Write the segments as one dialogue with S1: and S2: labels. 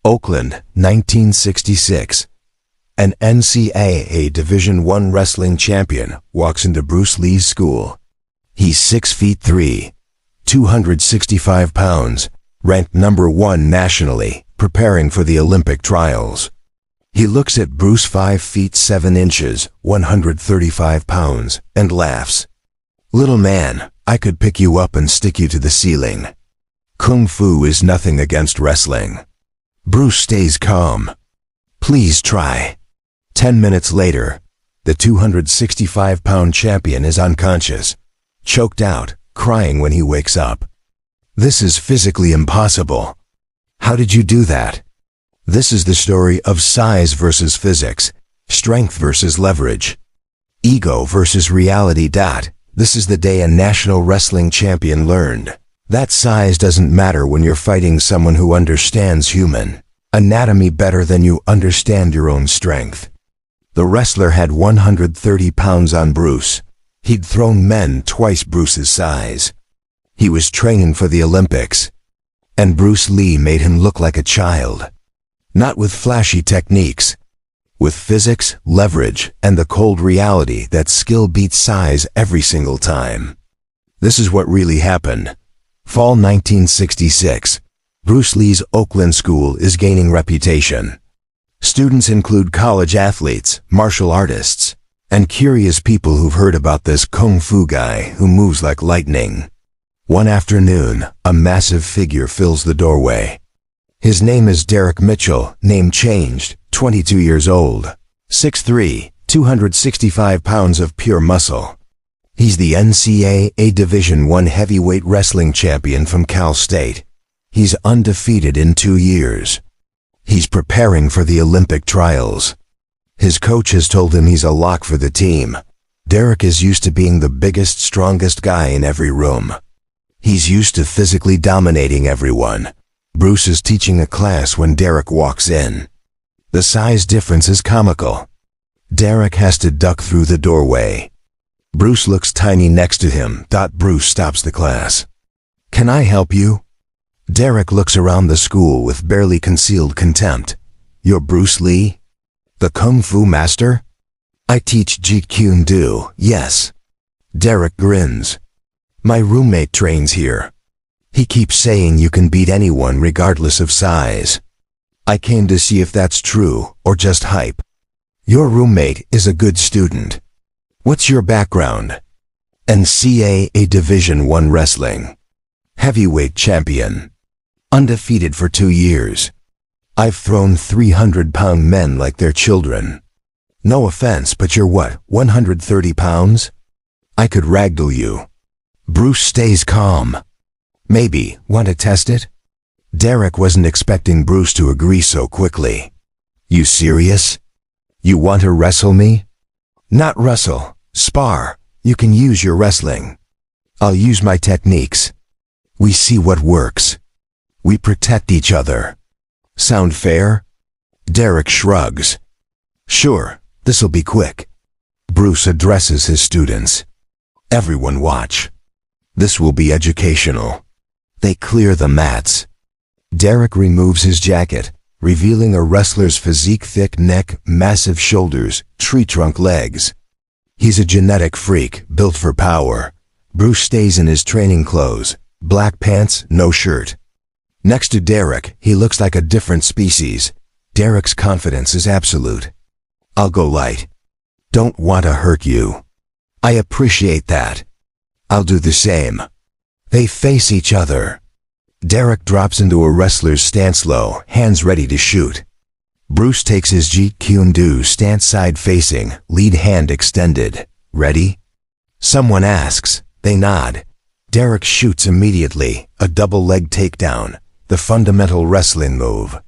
S1: Oakland, 1966. An NCAA Division I wrestling champion walks into Bruce Lee's school. He's 6'3", 265 pounds, ranked number 1 nationally, preparing for the Olympic trials. He looks at Bruce 5'7", 135 pounds, and laughs. "Little man, I could pick you up and stick you to the ceiling. Kung Fu is nothing against wrestling." Bruce stays calm. "Please try." 10 minutes later, the 265-pound champion is unconscious, choked out, crying when he wakes up. "This is physically impossible. How did you do that?" This is the story of size versus physics, strength versus leverage, ego versus reality. This is the day a national wrestling champion learned that size doesn't matter when you're fighting someone who understands human anatomy better than you understand your own strength. The wrestler had 130 pounds on Bruce. He'd thrown men twice Bruce's size. He was training for the Olympics. And Bruce Lee made him look like a child. Not with flashy techniques. With physics, leverage, and the cold reality that skill beats size every single time. This is what really happened. Fall 1966. Bruce Lee's Oakland school is gaining reputation. Students include college athletes, martial artists, and curious people who've heard about this Kung Fu guy who moves like lightning. One afternoon, a massive figure fills the doorway. His name is Derek Mitchell, name changed, 22 years old, 6'3", 265 pounds of pure muscle. He's the NCAA Division I heavyweight wrestling champion from Cal State. He's undefeated in 2 years. He's preparing for the Olympic trials. His coach has told him he's a lock for the team. Derek is used to being the biggest, strongest guy in every room. He's used to physically dominating everyone. Bruce is teaching a class when Derek walks in. The size difference is comical. Derek has to duck through the doorway. Bruce looks tiny next to him. Bruce stops the class. "Can I help you?" Derek looks around the school with barely concealed contempt. "You're Bruce Lee? The Kung Fu master?" "I teach Jeet Kune Do, yes." Derek grins. "My roommate trains here. He keeps saying you can beat anyone regardless of size. I came to see if that's true or just hype." "Your roommate is a good student. What's your background?" "NCAA Division I wrestling. Heavyweight champion. Undefeated for 2 years. I've thrown 300-pound men like they're children. No offense, but you're what, 130 pounds? I could ragdoll you." Bruce stays calm. "Maybe, want to test it?" Derek wasn't expecting Bruce to agree so quickly. "You serious? You want to wrestle me?" "Not wrestle, spar. You can use your wrestling. I'll use my techniques. We see what works. We protect each other. Sound fair?" Derek shrugs. "Sure, this'll be quick." Bruce addresses his students. "Everyone watch. This will be educational." They clear the mats. Derek removes his jacket, revealing a wrestler's physique: thick neck, massive shoulders, tree-trunk legs. He's a genetic freak, built for power. Bruce stays in his training clothes, black pants, no shirt. Next to Derek, he looks like a different species. Derek's confidence is absolute. "I'll go light. Don't want to hurt you." "I appreciate that. I'll do the same." They face each other. Derek drops into a wrestler's stance low, hands ready to shoot. Bruce takes his Jeet Kune Do stance side facing, lead hand extended. "Ready?" Someone asks. They nod. Derek shoots immediately, a double leg takedown, the fundamental wrestling move.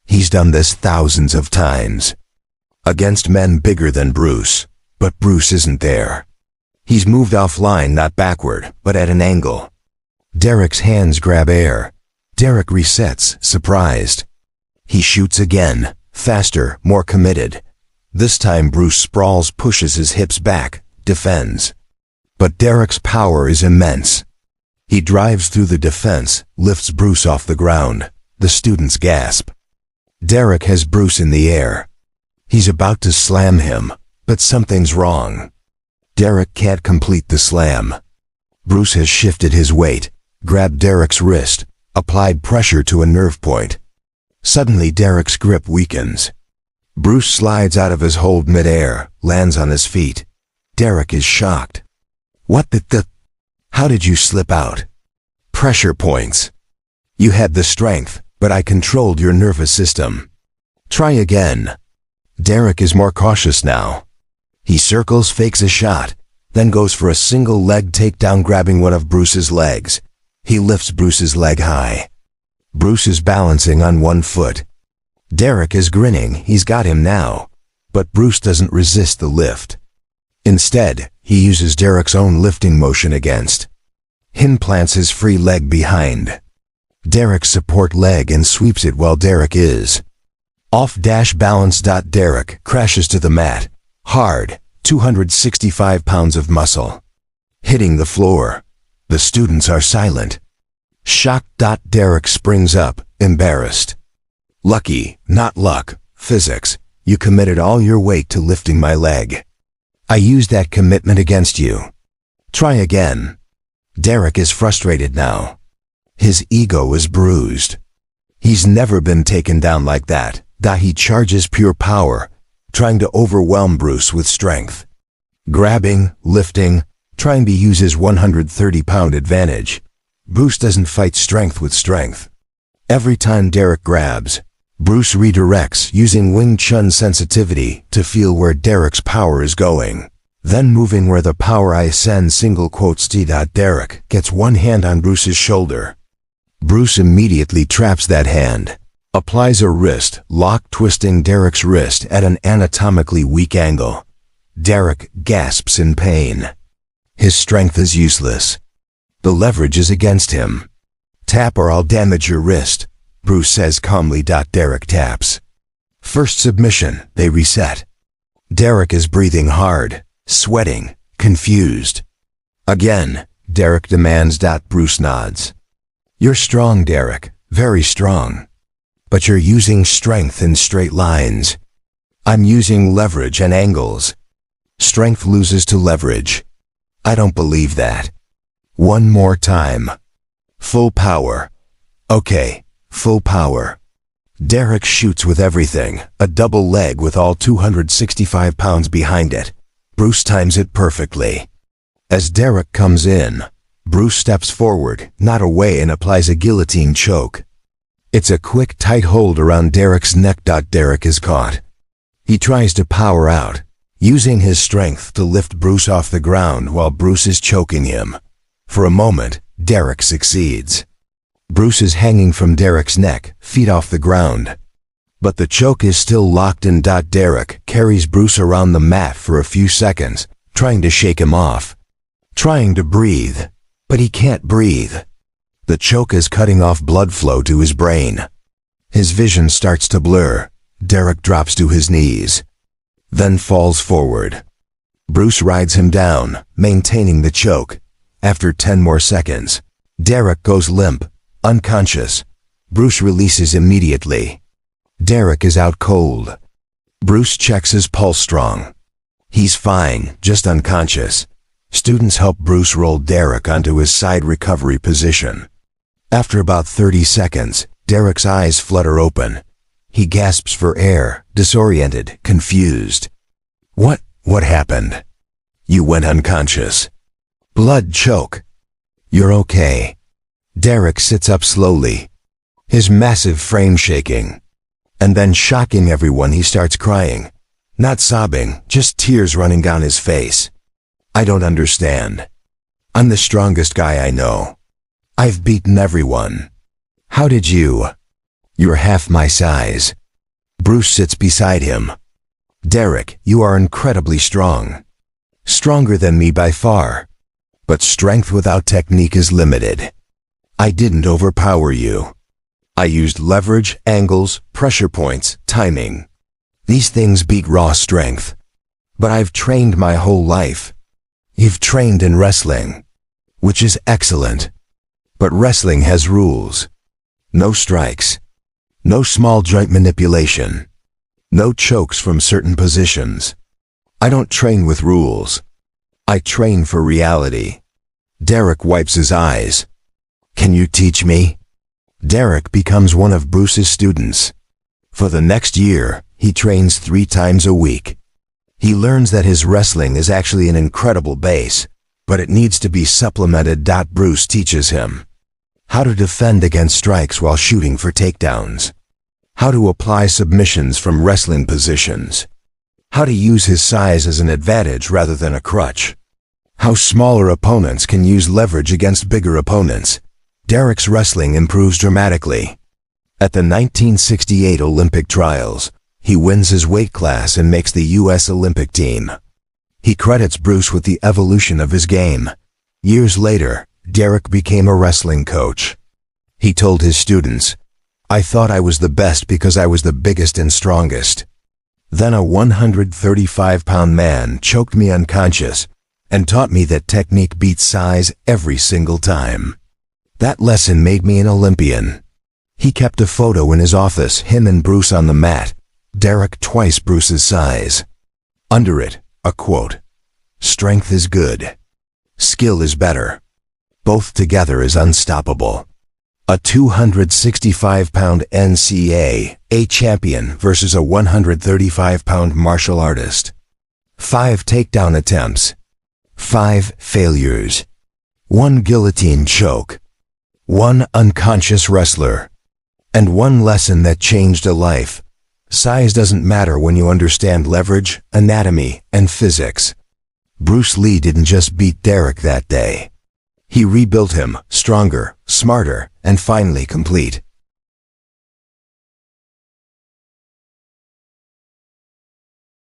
S1: He's done this thousands of times. Against men bigger than Bruce, but Bruce isn't there. He's moved offline, not backward, but at an angle. Derek's hands grab air. Derek resets, surprised. He shoots again, faster, more committed. This time Bruce sprawls, pushes his hips back, defends. But Derek's power is immense. He drives through the defense, lifts Bruce off the ground. The students gasp. Derek has Bruce in the air. He's about to slam him, but something's wrong. Derek can't complete the slam. Bruce has shifted his weight, grabbed Derek's wrist, applied pressure to a nerve point. Suddenly Derek's grip weakens. Bruce slides out of his hold mid-air, lands on his feet. Derek is shocked. What the? How did you slip out? Pressure points. You had the strength, but I controlled your nervous system. Try again. Derek is more cautious now. He circles, fakes a shot, then goes for a single leg takedown, grabbing one of Bruce's legs. He lifts Bruce's leg high. Bruce is balancing on one foot. Derek is grinning, he's got him now. But Bruce doesn't resist the lift. Instead, he uses Derek's own lifting motion against. Hin plants his free leg behind Derek's support leg and sweeps it while Derek is off-balance. Derek crashes to the mat, hard, 265 pounds of muscle, hitting the floor. The students are silent. Shocked. Derek springs up, embarrassed. Lucky, not luck, physics. You committed all your weight to lifting my leg. I used that commitment against you. Try again. Derek is frustrated now. His ego is bruised. He's never been taken down like that. He charges pure power, trying to overwhelm Bruce with strength. Grabbing, lifting, trying to use his 130-pound advantage. Bruce doesn't fight strength with strength. Every time Derek grabs, Bruce redirects using Wing Chun sensitivity to feel where Derek's power is going, then moving where the power I send . Derek gets one hand on Bruce's shoulder. Bruce immediately traps that hand, applies a wrist lock, twisting Derek's wrist at an anatomically weak angle. Derek gasps in pain. His strength is useless. The leverage is against him. Tap or I'll damage your wrist, Bruce says calmly. Derek taps. First submission, they reset. Derek is breathing hard, sweating, confused. Again, Derek demands. Bruce nods. You're strong, Derek, very strong. But you're using strength in straight lines. I'm using leverage and angles. Strength loses to leverage. I don't believe that. One more time. Full power. Okay, full power. Derek shoots with everything, a double leg with all 265 pounds behind it. Bruce times it perfectly. As Derek comes in, Bruce steps forward, not away, and applies a guillotine choke. It's a quick, tight hold around Derek's neck. Derek is caught. He tries to power out, using his strength to lift Bruce off the ground while Bruce is choking him. For a moment, Derek succeeds. Bruce is hanging from Derek's neck, feet off the ground. But the choke is still locked in. Derek carries Bruce around the mat for a few seconds, trying to shake him off. Trying to breathe, but he can't breathe. The choke is cutting off blood flow to his brain. His vision starts to blur. Derek drops to his knees, then falls forward. Bruce rides him down, maintaining the choke. After 10 more seconds, Derek goes limp, unconscious. Bruce releases immediately. Derek is out cold. Bruce checks his pulse strong. He's fine, just unconscious. Students help Bruce roll Derek onto his side recovery position. After about 30 seconds, Derek's eyes flutter open. He gasps for air, disoriented, confused. What happened? You went unconscious. Blood choke. You're okay. Derek sits up slowly, his massive frame shaking. And then, shocking everyone, he starts crying. Not sobbing, just tears running down his face. I don't understand. I'm the strongest guy I know. I've beaten everyone. How did you? You're half my size. Bruce sits beside him. Derek, you are incredibly strong. Stronger than me by far. But strength without technique is limited. I didn't overpower you. I used leverage, angles, pressure points, timing. These things beat raw strength. But I've trained my whole life. You've trained in wrestling, which is excellent. But wrestling has rules. No strikes. No small joint manipulation. No chokes from certain positions. I don't train with rules. I train for reality. Derek wipes his eyes. Can you teach me? Derek becomes one of Bruce's students. For the next year, he trains 3 times a week. He learns that his wrestling is actually an incredible base, but it needs to be supplemented. Bruce teaches him how to defend against strikes while shooting for takedowns, how to apply submissions from wrestling positions, how to use his size as an advantage rather than a crutch, how smaller opponents can use leverage against bigger opponents. Derek's wrestling improves dramatically. At the 1968 Olympic trials, he wins his weight class and makes the U.S. Olympic team. He credits Bruce with the evolution of his game. Years later, Derek became a wrestling coach. He told his students, "I thought I was the best because I was the biggest and strongest. Then a 135-pound man choked me unconscious and taught me that technique beats size every single time. That lesson made me an Olympian." He kept a photo in his office, him and Bruce on the mat, Derek twice Bruce's size. Under it, a quote, "Strength is good. Skill is better. Both together is unstoppable." A 265-pound NCAA champion versus a 135-pound martial artist. 5 takedown attempts. 5 failures. 1 guillotine choke. 1 unconscious wrestler. And 1 lesson that changed a life. Size doesn't matter when you understand leverage, anatomy, and physics. Bruce Lee didn't just beat Derek that day. He rebuilt him, stronger, smarter, and finally complete.